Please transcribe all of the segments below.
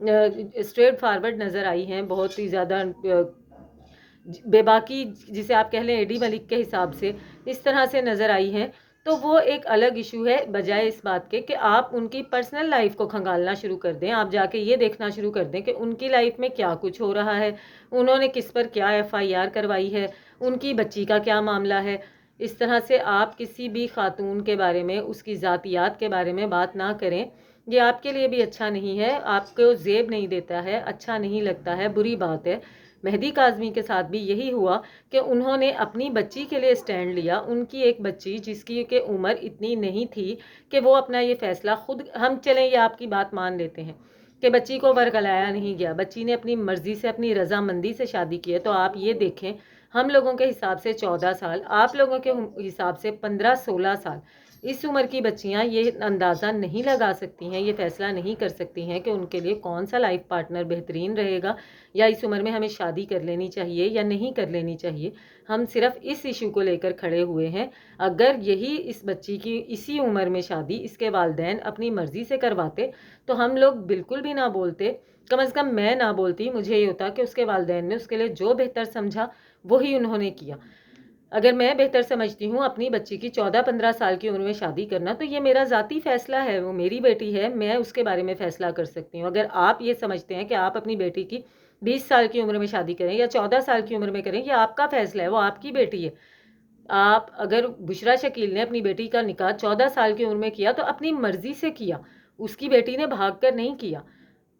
Straight forward نظر آئی ہیں، بہت ہی زیادہ بے باکی جسے آپ کہہ لیں ایڈی ملک کے حساب سے اس طرح سے نظر آئی ہیں، تو وہ ایک الگ ایشو ہے، بجائے اس بات کے کہ آپ ان کی پرسنل لائف کو کھنگالنا شروع کر دیں۔ آپ جا کے یہ دیکھنا شروع کر دیں کہ ان کی لائف میں کیا کچھ ہو رہا ہے، انہوں نے کس پر کیا FIR کروائی ہے، ان کی بچی کا کیا معاملہ ہے۔ اس طرح سے آپ کسی بھی خاتون کے بارے میں، اس کی ذاتیات کے بارے میں بات نہ کریں، یہ آپ کے لیے بھی اچھا نہیں ہے، آپ کو زیب نہیں دیتا ہے، اچھا نہیں لگتا ہے، بری بات ہے۔ مہدی کاظمی کے ساتھ بھی یہی ہوا کہ انہوں نے اپنی بچی کے لیے سٹینڈ لیا، ان کی ایک بچی جس کی کہ عمر اتنی نہیں تھی کہ وہ اپنا یہ فیصلہ خود، ہم چلیں یہ آپ کی بات مان لیتے ہیں کہ بچی کو ورگلایا نہیں گیا، بچی نے اپنی مرضی سے، اپنی رضامندی سے شادی کی ہے، تو آپ یہ دیکھیں ہم لوگوں کے حساب سے 14 سال، آپ لوگوں کے حساب سے 15-16 سال، اس عمر کی بچیاں یہ اندازہ نہیں لگا سکتی ہیں، یہ فیصلہ نہیں کر سکتی ہیں کہ ان کے لیے کون سا لائف پارٹنر بہترین رہے گا، یا اس عمر میں ہمیں شادی کر لینی چاہیے یا نہیں کر لینی چاہیے۔ ہم صرف اس ایشو کو لے کر کھڑے ہوئے ہیں۔ اگر یہی اس بچی کی اسی عمر میں شادی اس کے والدین اپنی مرضی سے کرواتے تو ہم لوگ بالکل بھی نہ بولتے، کم از کم میں نہ بولتی، مجھے یہ ہوتا کہ اس کے والدین نے اس کے لیے جو بہتر سمجھا وہی انہوں نے کیا۔ اگر میں بہتر سمجھتی ہوں اپنی بچی کی 14-15 سال کی عمر میں شادی کرنا، تو یہ میرا ذاتی فیصلہ ہے، وہ میری بیٹی ہے، میں اس کے بارے میں فیصلہ کر سکتی ہوں۔ اگر آپ یہ سمجھتے ہیں کہ آپ اپنی بیٹی کی 20 سال کی عمر میں شادی کریں یا 14 سال کی عمر میں کریں، یہ آپ کا فیصلہ ہے، وہ آپ کی بیٹی ہے۔ آپ اگر بشریٰ شکیل نے اپنی بیٹی کا نکاح 14 سال کی عمر میں کیا تو اپنی مرضی سے کیا، اس کی بیٹی نے بھاگ کر نہیں کیا۔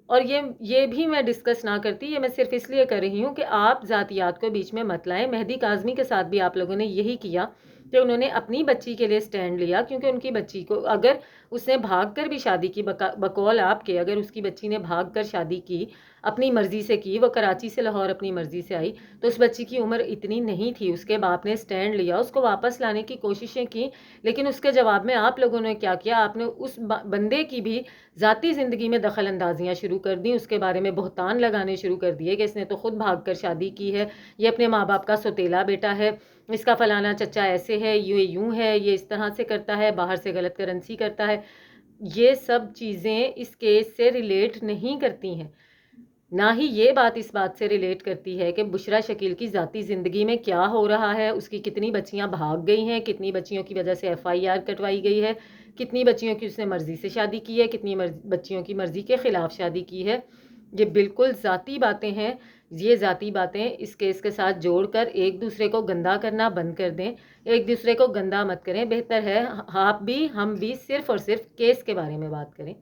اور یہ بھی میں ڈسکس نہ کرتی، یہ میں صرف اس لیے کر رہی ہوں کہ آپ ذاتیات کو بیچ میں مت لائیں۔ مہدی کاظمی کے ساتھ بھی آپ لوگوں نے یہی کیا کہ انہوں نے اپنی بچی کے لیے سٹینڈ لیا، کیونکہ ان کی بچی کو اگر اس نے بھاگ کر بھی شادی کی، بقول آپ کے اگر اس کی بچی نے بھاگ کر شادی کی، اپنی مرضی سے کی، وہ کراچی سے لاہور اپنی مرضی سے آئی، تو اس بچی کی عمر اتنی نہیں تھی، اس کے باپ نے سٹینڈ لیا، اس کو واپس لانے کی کوششیں کی، لیکن اس کے جواب میں آپ لوگوں نے کیا کیا، آپ نے اس بندے کی بھی ذاتی زندگی میں دخل اندازیاں شروع کر دیں، اس کے بارے میں بہتان لگانے شروع کر دیے کہ اس نے تو خود بھاگ کر شادی کی ہے، یہ اپنے ماں باپ کا سوتیلا بیٹا ہے، اس کا فلانا چچا ایسے ہے، یہ یوں ہے، یہ اس طرح سے کرتا ہے، باہر سے غلط کرنسی کرتا ہے۔ یہ سب چیزیں اس کیس سے ریلیٹ نہیں کرتی ہیں، نہ ہی یہ بات اس بات سے ریلیٹ کرتی ہے کہ بشریٰ شکیل کی ذاتی زندگی میں کیا ہو رہا ہے، اس کی کتنی بچیاں بھاگ گئی ہیں، کتنی بچیوں کی وجہ سے FIR کٹوائی گئی ہے، کتنی بچیوں کی اس نے مرضی سے شادی کی ہے، کتنی بچیوں کی مرضی کے خلاف شادی کی ہے۔ یہ بالکل ذاتی باتیں ہیں، یہ ذاتی باتیں اس کیس کے ساتھ جوڑ کر ایک دوسرے کو گندا کرنا بند کر دیں، ایک دوسرے کو گندا مت کریں، بہتر ہے آپ بھی ہم بھی صرف اور صرف کیس کے بارے میں بات کریں،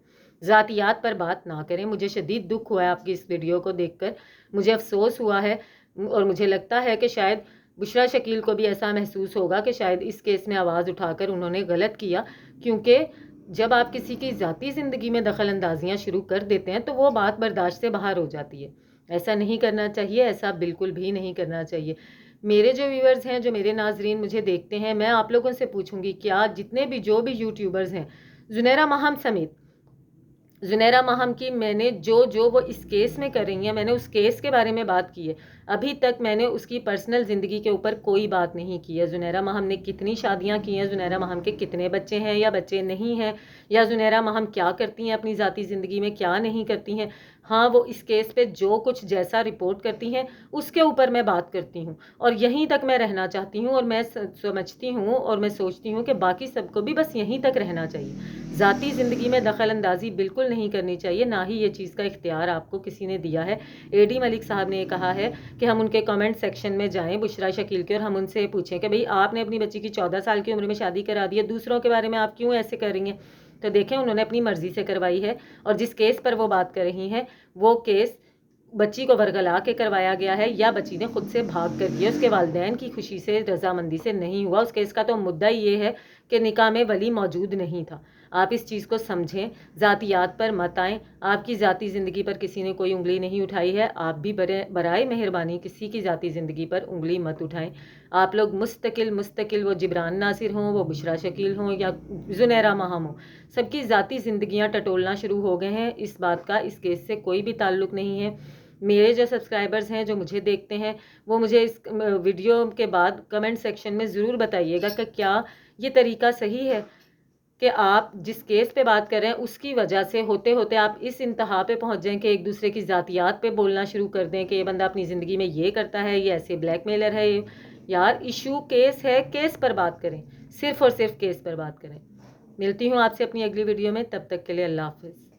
ذاتیات پر بات نہ کریں۔ مجھے شدید دکھ ہوا ہے آپ کی اس ویڈیو کو دیکھ کر، مجھے افسوس ہوا ہے، اور مجھے لگتا ہے کہ شاید بشریٰ شکیل کو بھی ایسا محسوس ہوگا کہ شاید اس کیس میں آواز اٹھا کر انہوں نے غلط کیا، کیونکہ جب آپ کسی کی ذاتی زندگی میں دخل اندازیاں شروع کر دیتے ہیں تو وہ بات برداشت سے باہر ہو جاتی ہے۔ ایسا نہیں کرنا چاہیے، ایسا بالکل بھی نہیں کرنا چاہیے۔ میرے جو ویورز ہیں، جو میرے ناظرین مجھے دیکھتے ہیں، میں آپ لوگوں سے پوچھوں گی، کیا جتنے بھی جو بھی یوٹیوبرز ہیں، زنیرہ ماہم سمیت، زنیرہ ماہم کی میں نے جو وہ اس کیس میں کر رہی ہیں، میں نے اس کیس کے بارے میں بات کی ہے، ابھی تک میں نے اس کی پرسنل زندگی کے اوپر کوئی بات نہیں کی ہے۔ زنیرہ ماہم نے کتنی شادیاں کی ہیں، زنیرہ ماہم کے کتنے بچے ہیں یا بچے نہیں ہیں، یا زنیرہ ماہم کیا کرتی ہیں اپنی ذاتی زندگی میں، کیا نہیں کرتی ہیں، ہاں وہ اس کیس پہ جو کچھ جیسا رپورٹ کرتی ہیں اس کے اوپر میں بات کرتی ہوں، اور یہیں تک میں رہنا چاہتی ہوں، اور میں سمجھتی ہوں اور میں سوچتی ہوں کہ باقی سب کو بھی بس یہیں تک رہنا چاہیے۔ ذاتی زندگی میں دخل اندازی بالکل نہیں کرنی چاہیے، نہ ہی یہ چیز کا اختیار آپ کو کسی نے دیا ہے۔ AD ملک صاحب نے یہ کہا ہے کہ ہم ان کے کمنٹ سیکشن میں جائیں بشریٰ شکیل کے، اور ہم ان سے پوچھیں کہ بھئی آپ نے اپنی بچی کی 14 سال کی عمر میں شادی کرا دی ہے، دوسروں کے بارے میں آپ کیوں ایسے کر رہی ہیں؟ تو دیکھیں انہوں نے اپنی مرضی سے کروائی ہے، اور جس کیس پر وہ بات کر رہی ہیں وہ کیس بچی کو ورگلا کے کروایا گیا ہے، یا بچی نے خود سے بھاگ کر کیا، اس کے والدین کی خوشی سے، رضامندی سے نہیں ہوا۔ اس کیس کا تو مدعا یہ ہے کہ نکاح میں ولی موجود نہیں تھا۔ آپ اس چیز کو سمجھیں، ذاتیات پر مت آئیں، آپ کی ذاتی زندگی پر کسی نے کوئی انگلی نہیں اٹھائی ہے، آپ بھی برائے مہربانی کسی کی ذاتی زندگی پر انگلی مت اٹھائیں۔ آپ لوگ مستقل وہ جبران ناصر ہوں، وہ بشریٰ شکیل ہوں، یا زنیرہ ماہم ہوں، سب کی ذاتی زندگیاں ٹٹولنا شروع ہو گئے ہیں، اس بات کا اس کیس سے کوئی بھی تعلق نہیں ہے۔ میرے جو سبسکرائبرز ہیں، جو مجھے دیکھتے ہیں، وہ مجھے اس ویڈیو کے بعد کمنٹ سیکشن میں ضرور بتائیے گا کہ کیا یہ طریقہ صحیح ہے کہ آپ جس کیس پہ بات کر رہے ہیں اس کی وجہ سے ہوتے ہوتے آپ اس انتہا پہ پہنچ جائیں کہ ایک دوسرے کی ذاتیات پہ بولنا شروع کر دیں کہ یہ بندہ اپنی زندگی میں یہ کرتا ہے، یہ ایسے بلیک میلر ہے. یار ایشو کیس ہے، کیس پر بات کریں، صرف اور صرف کیس پر بات کریں. ملتی ہوں آپ سے اپنی اگلی ویڈیو میں، تب تک کے لیے اللہ حافظ.